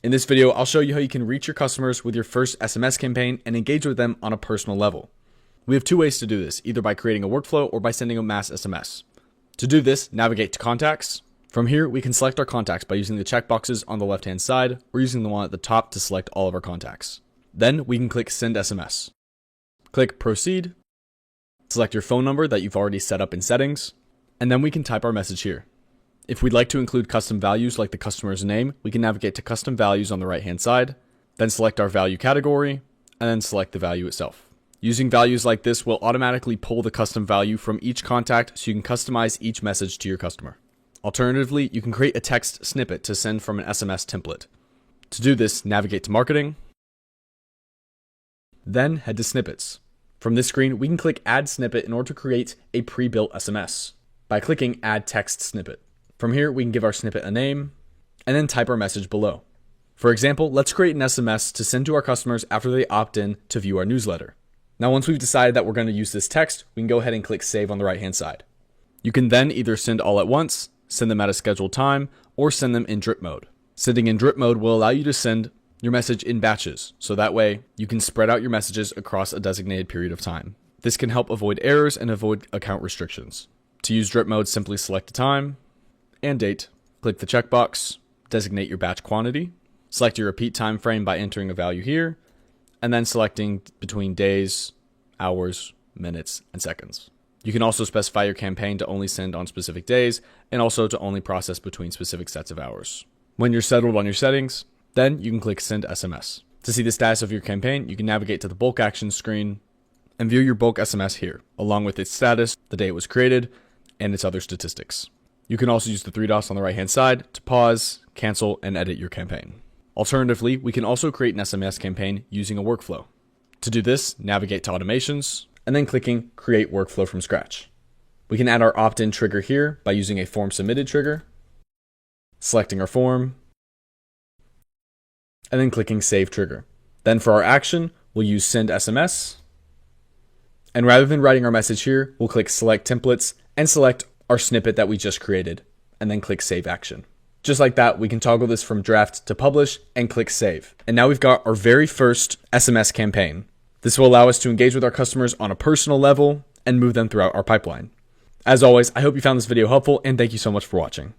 In this video, I'll show you how you can reach your customers with your first SMS campaign and engage with them on a personal level. We have two ways to do this, either by creating a workflow or by sending a mass SMS. To do this, navigate to Contacts. From here, we can select our contacts by using the checkboxes on the left-hand side or using the one at the top to select all of our contacts. Then we can click Send SMS. Click Proceed. Select your phone number that you've already set up in settings, and then we can type our message here. If we'd like to include custom values like the customer's name, we can navigate to Custom Values on the right-hand side, then select our value category, and then select the value itself. Using values like this will automatically pull the custom value from each contact so you can customize each message to your customer. Alternatively, you can create a text snippet to send from an SMS template. To do this, navigate to Marketing, then head to Snippets. From this screen, we can click Add Snippet in order to create a pre-built SMS by clicking Add Text Snippet. From here, we can give our snippet a name and then type our message below. For example, let's create an SMS to send to our customers after they opt in to view our newsletter. Now, once we've decided that we're going to use this text, we can go ahead and click Save on the right-hand side. You can then either send all at once, send them at a scheduled time, or send them in drip mode. Sending in drip mode will allow you to send your message in batches, so that way you can spread out your messages across a designated period of time. This can help avoid errors and avoid account restrictions. To use drip mode, simply select a time and date, click the checkbox, designate your batch quantity, select your repeat time frame by entering a value here, and then selecting between days, hours, minutes, and seconds. You can also specify your campaign to only send on specific days and also to only process between specific sets of hours. When you're settled on your settings, then you can click Send SMS. To see the status of your campaign, you can navigate to the bulk actions screen and view your bulk SMS here, along with its status, the day it was created, and its other statistics. You can also use the three dots on the right-hand side to pause, cancel, and edit your campaign. Alternatively, we can also create an SMS campaign using a workflow. To do this, navigate to Automations, and then clicking Create Workflow from Scratch. We can add our opt-in trigger here by using a form submitted trigger, selecting our form, and then clicking Save Trigger. Then for our action, we'll use Send SMS, and rather than writing our message here, we'll click Select Templates and select our snippet that we just created, and then click Save Action. Just like that, we can toggle this from draft to publish and click Save. And now we've got our very first SMS campaign. This will allow us to engage with our customers on a personal level and move them throughout our pipeline. As always, I hope you found this video helpful, and thank you so much for watching.